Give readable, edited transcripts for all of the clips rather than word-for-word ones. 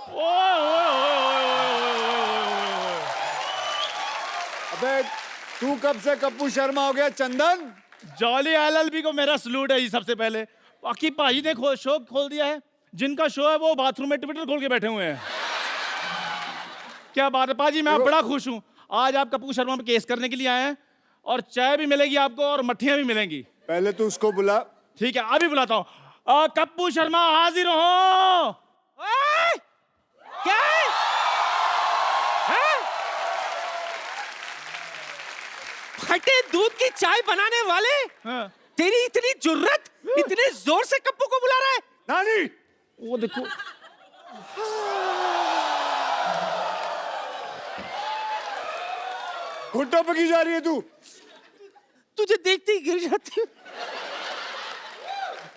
ओए ओए ओए ओए ओए ओए ओए। अबे तू कब से कप्पू शर्मा हो गया चंदन? जॉली एलएलबी को मेरा सलूट है जी सबसे पहले। बाकी भाई ने शो खोल दिया है, जिनका शो है वो बाथरूम में ट्विटर खोल के बैठे हुए हैं। क्या बात है पाजी, मैं बड़ा खुश हूँ। आज आप कप्पू शर्मा पे केस करने के लिए आए हैं और चाय भी मिलेगी आपको और मट्ठियां भी मिलेंगी। पहले तू उसको बुला। ठीक है, अभी बुलाता हूँ। कप्पू शर्मा हाजिर हो। ओए! क्या है? हैं? फटे दूध की चाय बनाने वाले, हाँ। तेरी इतनी जुर्रत, इतने जोर से कप्पू को बुला रहा है? नानी वो देखो, घुट्टों पे की जा रही है तू? तुझे देखते ही गिर जाती हूँ।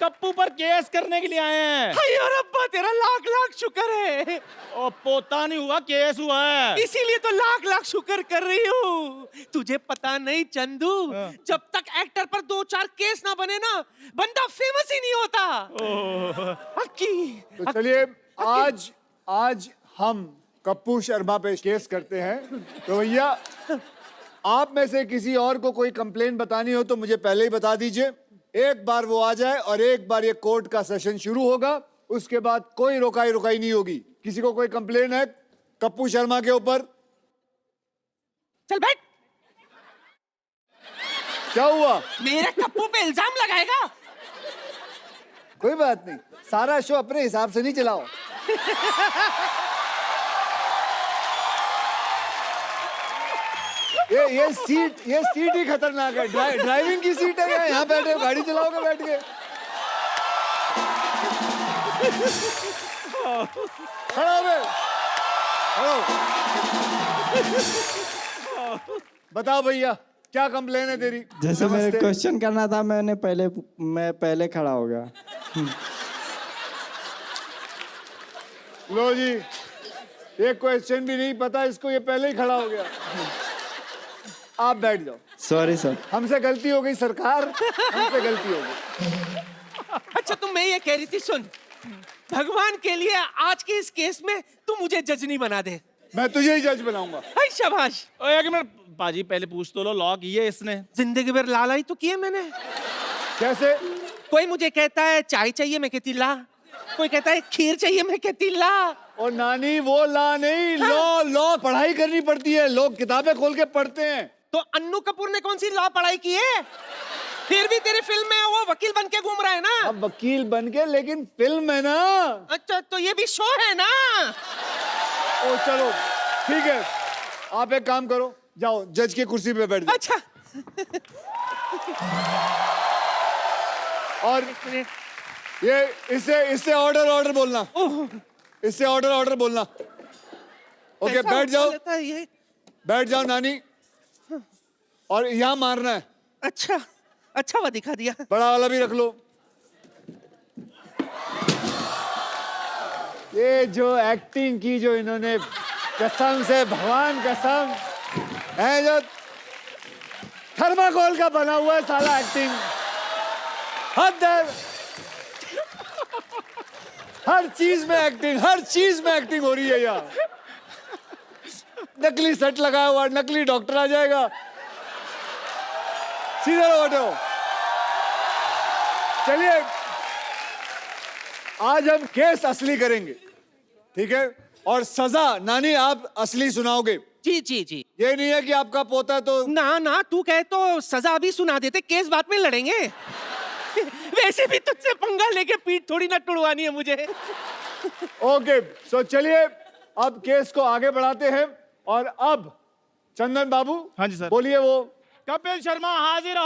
कप्पू पर केस करने के लिए आए हैं। हाय और अब्बा तेरा लाख लाख शुक्र है। ओ पोता नहीं हुआ, केस हुआ है। इसीलिए तो लाख लाख शुक्र कर रही हूँ। तुझे पता नहीं चंदू, हाँ। जब तक एक्टर पर 2-4 केस ना बने ना, बंदा फेमस ही नहीं होता। अक्की, तो चलिए आज हम कप्पू शर्मा पे केस करते हैं। तो भैया आप में से किसी और को कोई कंप्लेन बतानी हो तो मुझे पहले ही बता दीजिए। एक बार वो आ जाए और एक बार ये कोर्ट का सेशन शुरू होगा, उसके बाद कोई रोकाई रुकाई नहीं होगी। किसी को कोई कंप्लेन है कप्पू शर्मा के ऊपर? चल बैठ। क्या हुआ? मेरे कप्पू पे इल्जाम लगाएगा? कोई बात नहीं, सारा शो अपने हिसाब से नहीं चलाओ। ये सीट ही खतरनाक है। ड्राइविंग की सीट है। यहाँ बैठे हो, गाड़ी चलाओगे बैठ के? खड़ा हो बे, खड़ा हो। बताओ भैया क्या कंप्लेन है तेरी? जैसे मेरे क्वेश्चन करना था, मैं पहले खड़ा हो गया। लो जी, ये क्वेश्चन भी नहीं पता इसको, ये पहले ही खड़ा हो गया। आप बैठ जाओ। Sorry sir. हमसे गलती हो गई सरकार, हमसे गलती हो गई। अच्छा तो मैं ये कह रही थी, सुन, भगवान के लिए आज के इस केस में तू मुझे जज नहीं बना दे। मैं तुझे ही जज बनाऊंगा। हाय शाबाश। एक मिनट पाजी, पहले पूछ तो लो, लॉ की है इसने? जिंदगी भर लाला ही तो किए मैंने। कैसे? कोई मुझे कहता है चाय चाहिए, मैं कहती ला। कोई कहता है खीर चाहिए, मैं कहती ला। और नानी वो ला नहीं, लॉ पढ़ाई करनी पड़ती है। लोग किताबें खोल के पढ़ते हैं। तो अन्नू कपूर ने कौन सी लॉ पढ़ाई की है? फिर भी तेरी फिल्म में वो वकील बन के घूम रहा है ना। अब वकील बन के, लेकिन फिल्म है ना। अच्छा तो ये भी शो है ना। ओ चलो ठीक है, आप एक काम करो, जाओ जज की कुर्सी पे बैठ जाओ। अच्छा और ये इससे ऑर्डर बोलना, इससे ऑर्डर बोलना। ओके बैठ जाओ, ये बैठ जाओ नानी। और यहाँ मारना है। अच्छा वो दिखा दिया। बड़ा वाला भी रख लो। ये जो एक्टिंग की जो इन्होंने, कसम से भगवान कसम है, जो थर्माकोल का बना हुआ है साला एक्टिंग। हद है। हर चीज में एक्टिंग हो रही है यार। नकली सेट लगाया हुआ, नकली डॉक्टर आ जाएगा। सीधे बैठो। चलिए आज हम केस असली करेंगे, ठीक है? और सजा नानी आप असली सुनाओगे। जी ये नहीं है कि आपका पोता तो ना तू कहे तो सजा अभी सुना देते, केस बाद में लड़ेंगे। वैसे भी तुझसे पंगा लेके पीठ थोड़ी ना टुड़वानी है मुझे। ओके सो चलिए अब केस को आगे बढ़ाते हैं। और अब चंदन बाबू, हाँ जी सर। बोलिए। वो कपिल शर्मा हाजिर हो।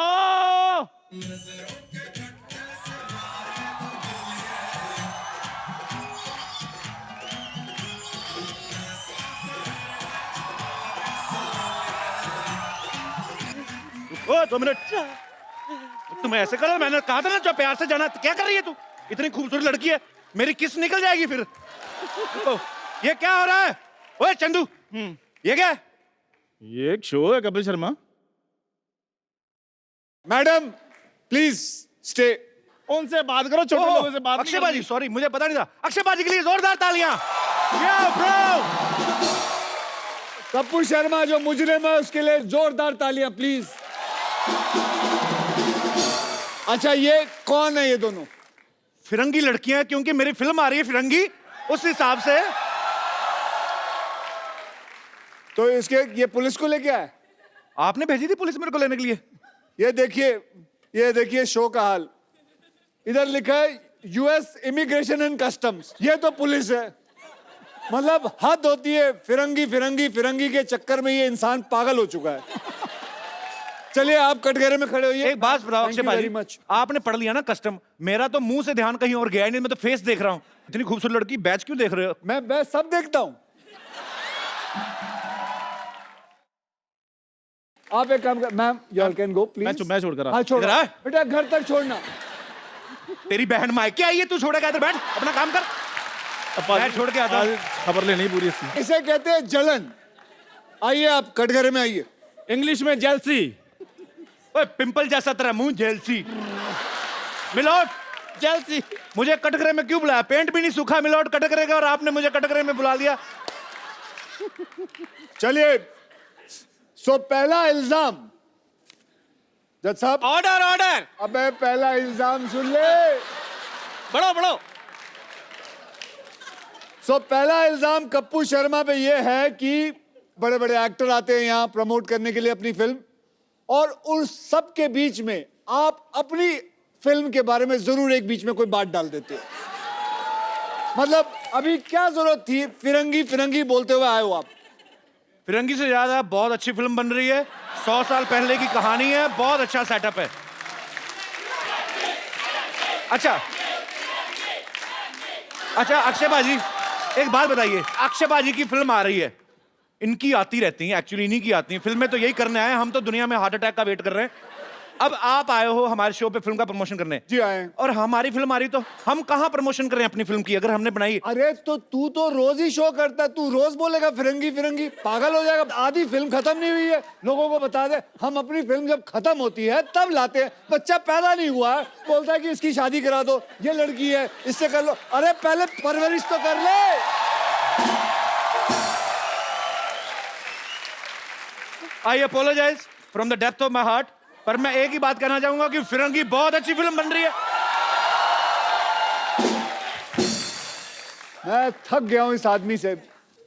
ओ 2 मिनट, तुम ऐसे करो, मैंने कहा था ना जो प्यार से जाना। क्या कर रही है तू? इतनी खूबसूरत लड़की है, मेरी किस निकल जाएगी फिर। ओ, ये क्या हो रहा है? ओए चंदू, ये क्या है? ये एक शो है Kapil Sharma. Madam please stay. उनसे बात करो, छोटे लोगों से बात। अक्षय बाजी, सॉरी मुझे पता नहीं था। अक्षय बाजी के लिए जोरदार तालियां। Yeah, bro! कप्पू शर्मा जो मुजरिम है उसके लिए जोरदार तालियां प्लीज। अच्छा ये कौन है ये दोनों? फिरंगी लड़कियां, क्योंकि मेरी फिल्म आ रही है फिरंगी, उस हिसाब से। तो इसके ये पुलिस को लेके आए? आपने भेजी थी पुलिस मेरे को लेने के लिए? ये देखिए शो का हाल। इधर लिखा है यूएस इमिग्रेशन एंड कस्टम्स, ये तो पुलिस है। मतलब हद होती है, फिरंगी फिरंगी फिरंगी के चक्कर में ये इंसान पागल हो चुका है। चलिए आप कटघरे में खड़े होइए। एक बात बताओ अक्षय भाई, मच। आपने पढ़ लिया ना कस्टम, मेरा तो मुंह से ध्यान कहीं और गया ही नहीं, मैं तो फेस देख रहा हूँ। इतनी खूबसूरत लड़की, बैच क्यों देख रहे हो? मैं सब देखता हूं। आप एक काम कर, ma'am you can go please. मैं छोड़ कर हाँ छोड़, इधर आ। बेटा घर तक छोड़ना। तेरी बहन मायके आई है, तू छोड़ेगा? इधर बैठ, अपना काम कर। मैं छोड़ के आता हूँ, खबर लेनी पूरी इसकी। इसे कहते हैं जलन। आइए आप कटघरे में आइए। इंग्लिश में जेलसी। ओए पिंपल जैसा तेरा मुंह, जेलसी। मिलोट, जेलसी। मुझे कटघरे में क्यों बुलाया? पेंट भी नहीं सूखा मिलोट कटघरे का, और आपने मुझे कटघरे में बुला लिया। चलिए सो पहला इल्जाम, जज साहब। Order order. अबे पहला इल्जाम सुन ले। बढ़ो बढ़ो। सो पहला इल्जाम कप्पू शर्मा पे ये है कि बड़े बड़े एक्टर आते हैं यहाँ प्रमोट करने के लिए अपनी फिल्म, और उन सब के बीच में आप अपनी फिल्म के बारे में जरूर एक बीच में कोई बात डाल देते हो। मतलब अभी क्या जरूरत थी फिरंगी फिरंगी बोलते हुए आए हो आप? फिरंगी से ज्यादा बहुत अच्छी फिल्म बन रही है, 100 साल पहले की कहानी है, बहुत अच्छा सेटअप है। अच्छा अक्षय बाजी, एक बात बताइए, अक्षय बाजी की फिल्म आ रही है, इनकी आती रहती हैं, एक्चुअली इन्हीं की आती हैं फिल्में, तो यही करने आए, हम तो दुनिया में हार्ट अटैक का वेट कर रहे हैं। अब आप आए हो हमारे शो पे फिल्म का प्रमोशन करने। जी आए। और हमारी फिल्म आ रही, तो हम कहाँ प्रमोशन करें अपनी फिल्म की, अगर हमने बनाई? अरे तो तू तो रोज ही शो करता है, तू रोज बोलेगा फिरंगी फिरंगी, पागल हो जाएगा। आधी फिल्म खत्म नहीं हुई है, लोगों को बता दे। हम अपनी फिल्म जब खत्म होती है तब लाते हैं। बच्चा पैदा नहीं हुआ है, बोलता है कि इसकी शादी करा दो, ये लड़की है इससे कर लो। अरे पहले परवरिश तो कर ले। I apologise from the depth of my heart, पर मैं एक ही बात कहना चाहूंगा कि फिरंगी बहुत अच्छी फिल्म बन रही है। मैं थक गया हूं इस आदमी से।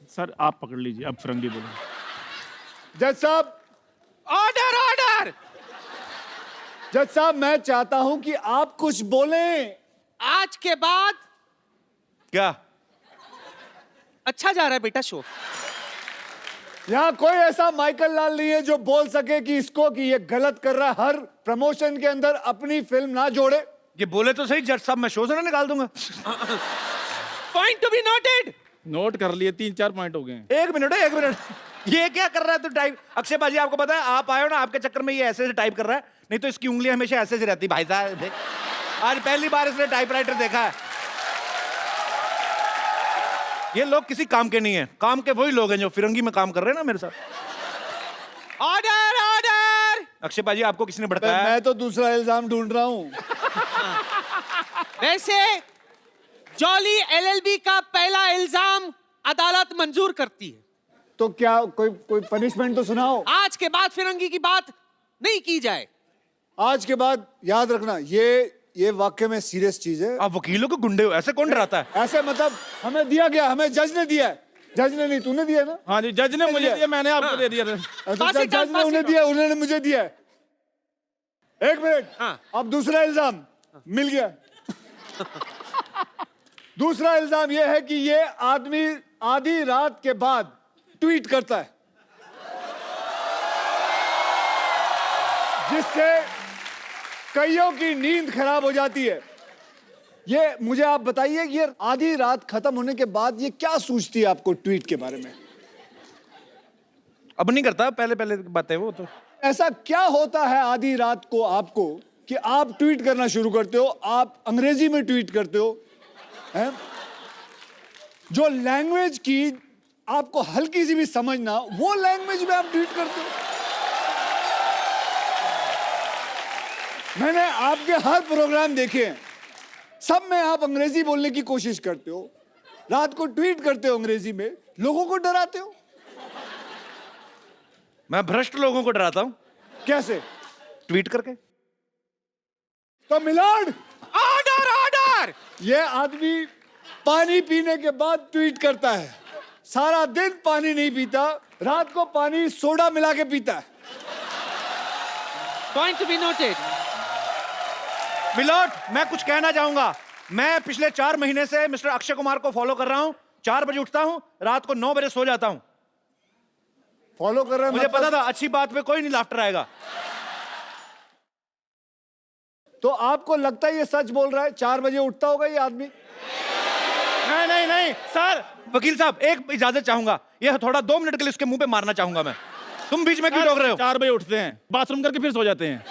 सर आप पकड़ लीजिए, अब फिरंगी बोलो। जज साहब, ऑर्डर ऑर्डर। जज साहब मैं चाहता हूं कि आप कुछ बोलें। आज के बाद क्या अच्छा जा रहा है बेटा शो। यहाँ कोई ऐसा माइकल लाल नहीं है जो बोल सके कि इसको कि ये गलत कर रहा है, हर प्रमोशन के अंदर अपनी फिल्म ना जोड़े। ये बोले तो सही जज साहब, मैं शो से ना निकाल दूंगा। Point to be noted. Note कर लिए, 3-4 पॉइंट हो गए। एक मिनट ये क्या कर रहा है तू टाइप? अक्षय बाजी आपको पता है, आप आए हो ना, आपके चक्कर में ये ऐसे से टाइप कर रहा है, नहीं तो इसकी उंगलियां हमेशा ऐसे से रहती। भाई साहब देख, आज पहली बार इसने टाइपराइटर देखा है। ये लोग किसी काम के नहीं है, काम के वही लोग हैं जो फिरंगी में काम कर रहे हैं ना मेरे साथ। Order order. अक्षय बाजी आपको किसने भड़काया? मैं तो दूसरा इल्जाम ढूंढ रहा हूं। वैसे जॉली एलएलबी का पहला इल्जाम अदालत मंजूर करती है, तो क्या कोई पनिशमेंट तो सुनाओ। आज के बाद फिरंगी की बात नहीं की जाए। आज के बाद याद रखना, ये वाकई में सीरियस चीज है। आप वकीलों को गुंडे हो, ऐसे कौन डराता है? ऐसे मतलब हमें दिया गया, हमें जज ने दिया है। जज ने नहीं, तूने दिया ना? हाँ जी, जज ने मुझे दिया, मैंने आपको दे दिया। जज ने उन्हें दिया, उन्होंने मुझे दिया है। एक मिनट, हाँ। अब दूसरा इल्जाम मिल गया। दूसरा इल्जाम यह है कि ये आदमी आधी रात के बाद ट्वीट करता है, जिससे कईयों की नींद खराब हो जाती है। ये मुझे आप बताइए कि ये आधी रात खत्म होने के बाद ये क्या सूझती है आपको ट्वीट के बारे में? अब नहीं करता, पहले बातें वो तो। ऐसा क्या होता है आधी रात को आपको कि आप ट्वीट करना शुरू करते हो? आप अंग्रेजी में ट्वीट करते हो, हैं? जो लैंग्वेज की आपको हल्की सी भी समझ ना, वो लैंग्वेज में आप ट्वीट करते हो। मैंने आपके हर प्रोग्राम देखे हैं, सब में आप अंग्रेजी बोलने की कोशिश करते हो। रात को ट्वीट करते हो अंग्रेजी में, लोगों को डराते हो। मैं भ्रष्ट लोगों को डराता हूं कैसे? ट्वीट करके। तो मिलाड, ऑर्डर ऑर्डर। ये आदमी पानी पीने के बाद ट्वीट करता है, सारा दिन पानी नहीं पीता, रात को पानी सोडा मिला के पीता है। Point to be noted. मिलोट, मैं कुछ कहना चाहूंगा। मैं पिछले 4 महीने से मिस्टर अक्षय कुमार को फॉलो कर रहा हूं। 4 बजे उठता हूं, रात को 9 बजे सो जाता हूं। फॉलो कर रहे हैं मुझे मतलब? पता था अच्छी बात पे कोई नहीं लाफ्टर आएगा। तो आपको लगता है ये सच बोल रहा है? 4 बजे उठता होगा ये आदमी? नहीं नहीं नहीं सर, वकील साहब एक इजाजत चाहूंगा। ये थोड़ा 2 मिनट के लिए उसके मुंह पे मारना चाहूंगा मैं। तुम बीच में क्यों टोक रहे हो? 4 बजे उठते हैं, बाथरूम करके फिर सो जाते हैं।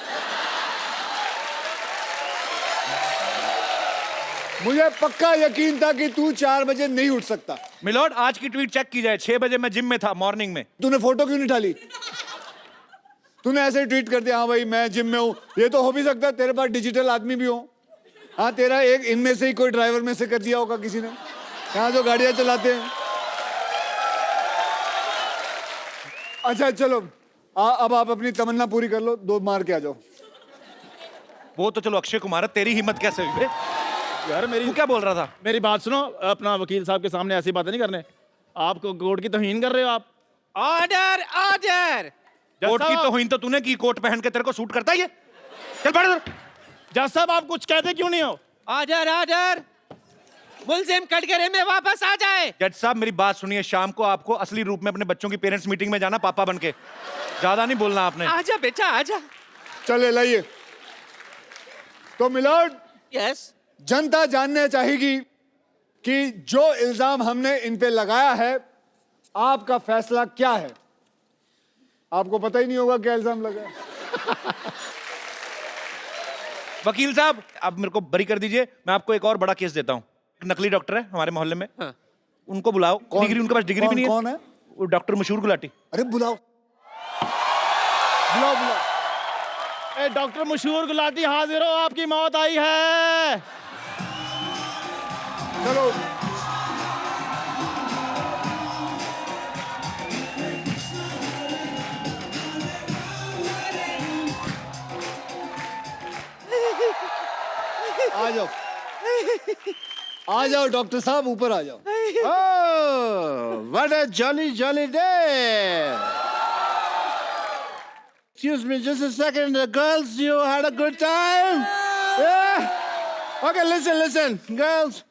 मुझे पक्का यकीन था कि तू 4 बजे नहीं उठ सकता। मिलोट, आज की ट्वीट चेक की जाए। 6 बजे मैं जिम में था, मॉर्निंग में। तूने फोटो क्यों नहीं डाली? तूने ऐसे ही ट्वीट कर दिया, हाँ भाई मैं जिम में हूं। ये तो हो भी सकता है तेरे पास डिजिटल आदमी भी हो। हाँ, तेरा एक इनमें से ही कोई ड्राइवर में से कर दिया होगा किसी ने, यहाँ जो गाड़ियां चलाते हैं। अच्छा चलो, अब आप अपनी तमन्ना पूरी कर लो, 2 मार के आ जाओ। वो तो चलो अक्षय कुमार है, तेरी हिम्मत कैसे हुई बे? यार मेरी, तू क्या बोल रहा था? मेरी बात सुनो, अपना वकील साहब के सामने ऐसी बातें नहीं करने। आपको कोर्ट की तौहीन कर रहे हो आप। Order order. कोर्ट की तौहीन तो तूने की, कोट पहन के तेरे को सूट करता है ये। चल बैठ इधर। जज साहब, आप कुछ कहते क्यों नहीं हो? Order order. मुलजिम कटघरे में वापस आ जाए। जज साहब मेरी बात सुनिए, शाम को आपको असली रूप में अपने बच्चों की पेरेंट्स मीटिंग में जाना, पापा बन के। ज्यादा नहीं बोलना आपने। आजा बेटा आजा। चले लाइए। तो मिलोड, यस। जनता जानना चाहेगी कि जो इल्जाम हमने इन पे लगाया है, आपका फैसला क्या है? आपको पता ही नहीं होगा क्या इल्जाम लगा है। वकील साहब, आप मेरे को बरी कर दीजिए। मैं आपको एक और बड़ा केस देता हूँ। नकली डॉक्टर है हमारे मोहल्ले में। हाँ। उनको बुलाओ। डिग्री, उनके पास डिग्री भी नहीं है। कौन है? वो डॉक्टर मशहूर गुलाटी। अरे बुलाओ बुलाओ बुलाओ। डॉक्टर मशहूर गुलाटी हाजिर हो, आपकी मौत आई है। चलो। आ जाओ, आ जाओ डॉक्टर साहब, ऊपर आ जाओ। Oh, what a jolly, jolly day! Excuse me, just a second. Girls, you had a good time? Yeah? Okay, listen, girls.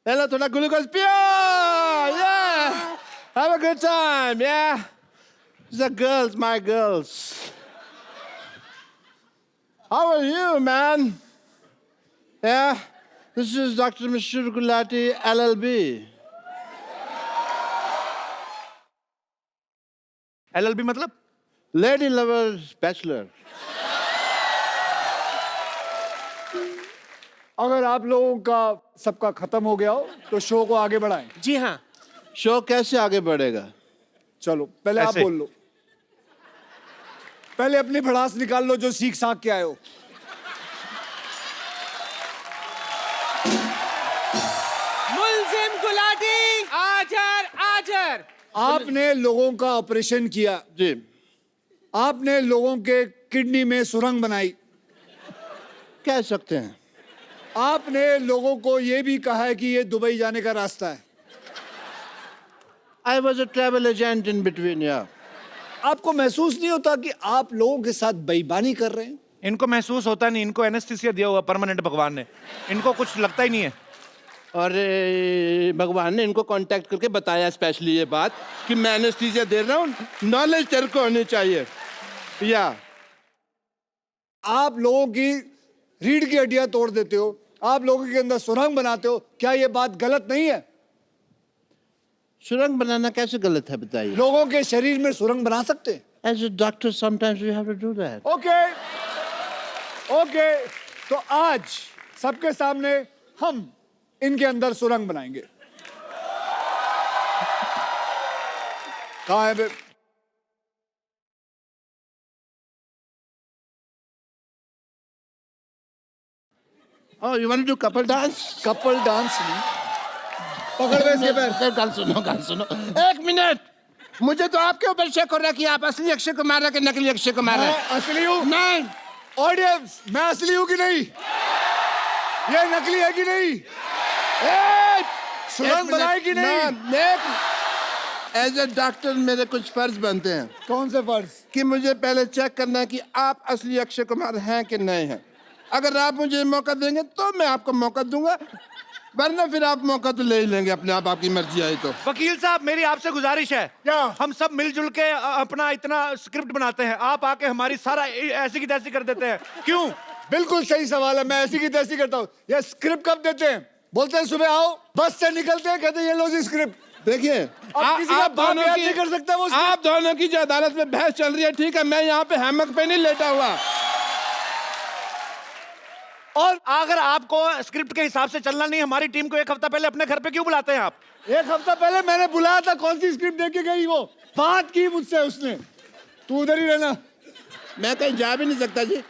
Hello, to the glucose pure! Yeah! Have a good time, yeah? The girls, my girls. How are you, man? Yeah? This is Dr. Mashur Gulati, LLB. LLB मतलब? Lady Lover Bachelor. अगर आप लोगों का सबका खत्म हो गया हो तो शो को आगे बढ़ाएं। जी हाँ। शो कैसे आगे बढ़ेगा? चलो पहले आप ऐसे। बोल लो, पहले अपनी भड़ास निकाल लो जो सीख साख के आए हो। मुलजिम गुलाटी आजर आजर। आपने लोगों का ऑपरेशन किया, जी। आपने लोगों के किडनी में सुरंग बनाई, कह सकते हैं। आपने लोगों को यह भी कहा है कि ये दुबई जाने का रास्ता है। I was a travel agent in between, yeah. आपको महसूस नहीं होता कि आप लोगों के साथ बेईमानी कर रहे हैं? इनको महसूस होता नहीं, इनको एनेस्थीसिया दिया हुआ परमानेंट भगवान ने। इनको कुछ लगता ही नहीं है। और भगवान ने इनको कांटेक्ट करके बताया स्पेशली ये बात कि मैं एनेस्थीसिया दे रहा हूँ, नॉलेज तेरे को होनी चाहिए। या आप लोगों की रीढ़ की हड्डियां तोड़ देते हो, आप लोगों के अंदर सुरंग बनाते हो, क्या ये बात गलत नहीं है? सुरंग बनाना कैसे गलत है बताइए? लोगों के शरीर में सुरंग बना सकते हैं। As a doctor, sometimes we have to do that. Okay okay, तो आज सबके सामने हम इनके अंदर सुरंग बनाएंगे। कहाँ है बे? Oh, you want to do couple dance? Couple dance नहीं, पकड़ में इसके पैर। गल सुनो एक मिनट। मुझे तो आपके ऊपर शक हो रहा है कि आप असली अक्षय कुमार है कि नकली अक्षय कुमार है। मैं असली हूँ। नहीं, ऑडियंस, मैं असली हूँ कि नहीं? ये नकली है कि नहीं? सुरंग बनाए कि नहीं? एज ए डॉक्टर मेरे कुछ फर्ज बनते हैं कौन से फर्ज? कि मुझे पहले चेक करना है कि आप असली अक्षय कुमार हैं कि नहीं हैं। अगर आप मुझे मौका देंगे तो मैं आपको मौका दूंगा, वरना फिर आप मौका तो ले ही लेंगे अपने आप, आपकी मर्जी आई तो। वकील साहब मेरी आपसे गुजारिश है, क्या? हम सब मिलजुल के अपना इतना स्क्रिप्ट बनाते हैं, आप आके हमारी सारा ऐसी की तैसी कर देते हैं, क्यों? बिल्कुल सही सवाल है। मैं ऐसी की तैसी करता हूँ। ये स्क्रिप्ट कब देते हैं? बोलते हैं सुबह आओ, बस से निकलते हैं, कहते हैं ये लो जी स्क्रिप्ट। देखिए अब किसी का बाप याद नहीं कर सकता वो आप दोनों की जो अदालत में बहस चल रही है, ठीक है, मैं यहाँ पे हैमक पे नहीं लेटा हुआ। और अगर आपको स्क्रिप्ट के हिसाब से चलना नहीं, हमारी टीम को एक हफ्ता पहले अपने घर पे क्यों बुलाते हैं आप? एक हफ्ता पहले मैंने बुलाया था, कौन सी स्क्रिप्ट देके गई? वो बात की मुझसे उसने, तू उधर ही रहना। मैं कहीं जा भी नहीं सकता जी,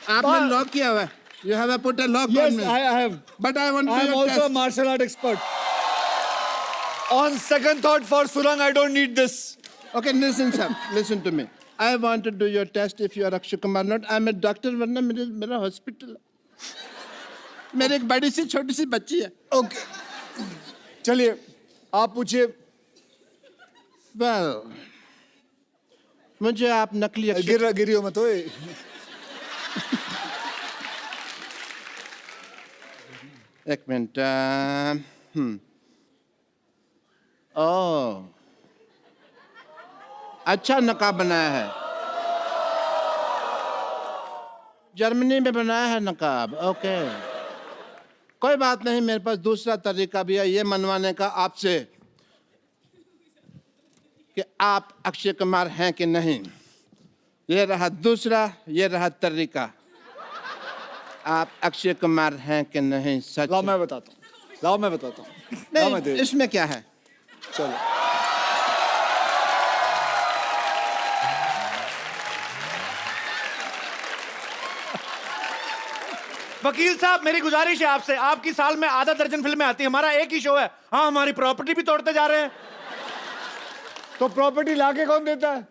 आपने लॉक किया हुआ है। You have put a lock on Yes, me. I have. But I want to I do am your also a test. martial art expert. On second thought, for Surang, I don't need this. Okay, listen, sir. Listen to me. I want to do your test if you are Akshay Kumar not. I'm a doctor, वरना मेरा hospital है। मेरे एक बड़ी सी छोटी सी बच्ची है। Okay. चलिए, आप पूछिए। Well, मुझे आप नकली अक्षय गिरियो मत ओए। एक मिनट। ओह, अच्छा नकाब बनाया है, जर्मनी में बनाया है नकाब। ओके, कोई बात नहीं, मेरे पास दूसरा तरीका भी है ये मनवाने का आपसे कि आप अक्षय कुमार हैं कि नहीं। ये रहा दूसरा, ये रहा तरीका। आप अक्षय कुमार हैं कि नहीं? सच? लाओ मैं बताता हूँ। लाओ मैं बताता हूँ। लाओ मैं नहीं, दे। इसमें क्या है? चलो। वकील साहब मेरी गुजारिश है आपसे, आपकी साल में आधा दर्जन फिल्में आती है, हमारा एक ही शो है। हाँ, हमारी प्रॉपर्टी भी तोड़ते जा रहे हैं। तो प्रॉपर्टी लाके कौन देता है?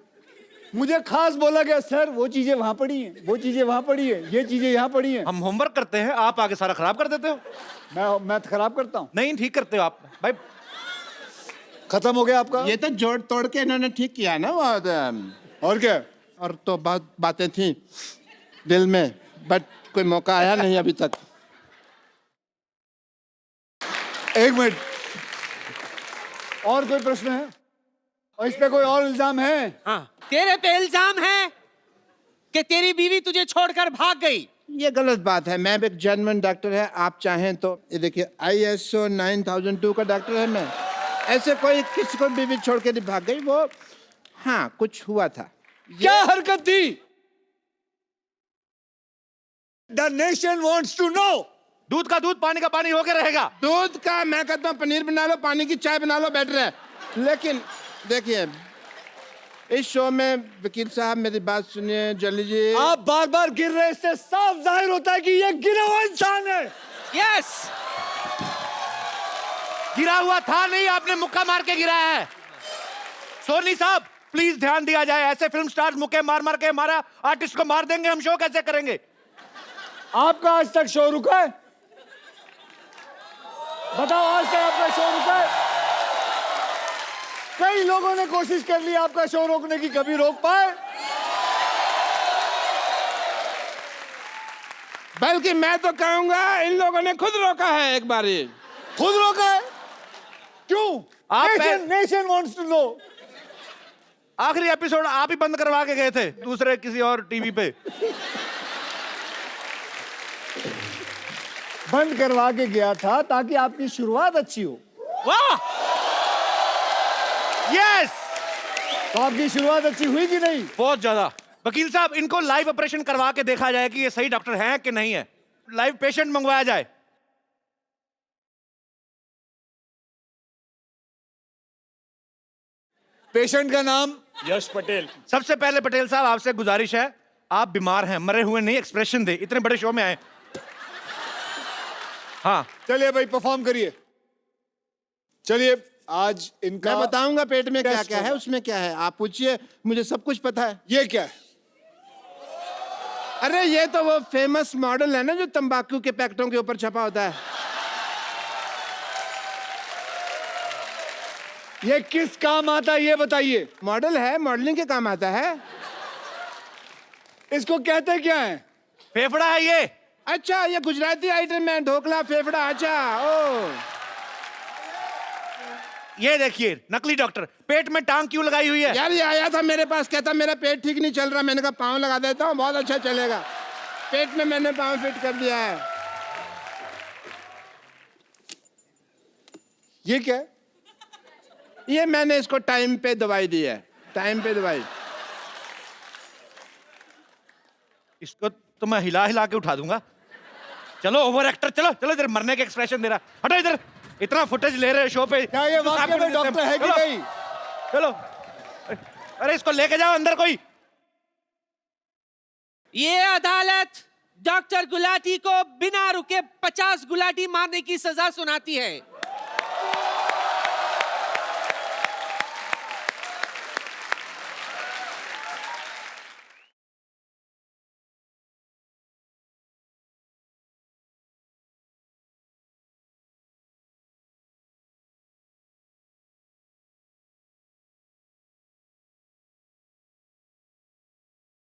मुझे खास बोला गया, सर वो चीजें वहां पड़ी हैं, वो चीजें वहां पड़ी है, ये चीजें यहाँ पड़ी हैं। हम होमवर्क करते हैं, आप आगे सारा खराब कर देते हो। मैं खराब करता हूँ? नहीं, ठीक करते हो आप भाई। खत्म हो गया आपका? ये तो जोड़ तोड़ के इन्होंने ठीक किया ना वो और क्या? और तो बहुत बातें थी दिल में, बट कोई मौका आया नहीं अभी तक। एक मिनट, और कोई प्रश्न है? और इस पे कोई और इल्जाम है? हाँ, तेरे पे इल्जाम है कि तेरी बीवी तुझे छोड़कर भाग गई। ये गलत बात है, मैं भी एक जर्मन डॉक्टर है, आप चाहें तो ये देखिए ISO 9002 का डॉक्टर है मैं। ऐसे कोई किसी को बीवी छोड़ के नहीं भाग गई वो। हाँ, कुछ हुआ था। क्या हरकत थी? The nation wants to know. दूध का दूध, पानी का पानी होके रहेगा। दूध का मैं कहता हूँ पनीर बना लो, पानी की चाय बना लो, बेटर है। लेकिन देखिए इस शो में वकील साहब मेरी बात सुनिए, जल्दी जी। आप बार बार गिर रहे, इससे साफ जाहिर होता है कि ये गिरा हुआ इंसान है। यस, गिरा हुआ था नहीं, आपने मुक्का मार के गिराया है। सोनी साहब प्लीज ध्यान दिया जाए, ऐसे फिल्म स्टार्स मुक्के मार मार के हमारा आर्टिस्ट को मार देंगे, हम शो कैसे करेंगे? आपका आज तक शो रुका है? बताओ, आज तक आपका शो रुका है? कई लोगों ने कोशिश कर ली आपका शो रोकने की, कभी रोक पाए? बल्कि मैं तो कहूंगा इन लोगों ने खुद रोका है एक बारी। खुद रोका है? क्यों? आप नेशन वांट्स टू नो। आखिरी एपिसोड आप ही बंद करवा के गए थे दूसरे किसी और टीवी पे। बंद करवा के गया था ताकि आपकी शुरुआत अच्छी हो। वाह, यस, तो आपकी शुरुआत अच्छी हुई कि नहीं? बहुत ज्यादा। वकील साहब इनको लाइव ऑपरेशन करवा के देखा जाए कि ये सही डॉक्टर हैं कि नहीं है, लाइव पेशेंट मंगवाया जाए। पेशेंट का नाम? यश पटेल। सबसे पहले पटेल साहब आपसे गुजारिश है, आप बीमार हैं, मरे हुए नहीं, एक्सप्रेशन दे, इतने बड़े शो में आए। हाँ चलिए भाई, परफॉर्म करिए। चलिए आज इनका मैं बताऊंगा पेट में क्या टेस्ट क्या है, होगा। उसमें क्या है। आप पूछिए, मुझे सब कुछ पता है। ये क्या है? अरे ये तो वो फेमस मॉडल है ना जो तंबाकू के पैकेटों के ऊपर छपा होता है। ये किस काम आता है ये बताइए। मॉडल है, मॉडलिंग के काम आता है। इसको कहते क्या है? फेफड़ा है ये। अच्छा, ये गुजराती आइटम है, ढोकला फेफड़ा। अच्छा, ओ ये देखिए नकली डॉक्टर पेट में टांग क्यों लगाई हुई है? यार, ये आया था मेरे पास, कहता मेरा पेट ठीक नहीं चल रहा। मैंने कहा पाँव लगा देता हूँ, बहुत अच्छा चलेगा। पेट में मैंने पाँव फिट कर दिया है। ये क्या है? ये मैंने इसको टाइम पे दवाई दी है, टाइम पे दवाई। इसको तो मैं हिला हिला के उठा दूंगा। चलो ओवर एक्टर, चलो चलो इधर, मरने के एक्सप्रेशन दे रहा। हटो इधर, इतना फुटेज ले रहे हो शो पे। क्या ये वाकई में डॉक्टर है कि चलो, नहीं? चलो, अरे इसको लेके जाओ अंदर कोई। ये अदालत डॉक्टर गुलाटी को बिना रुके 50 गुलाटी मारने की सजा सुनाती है।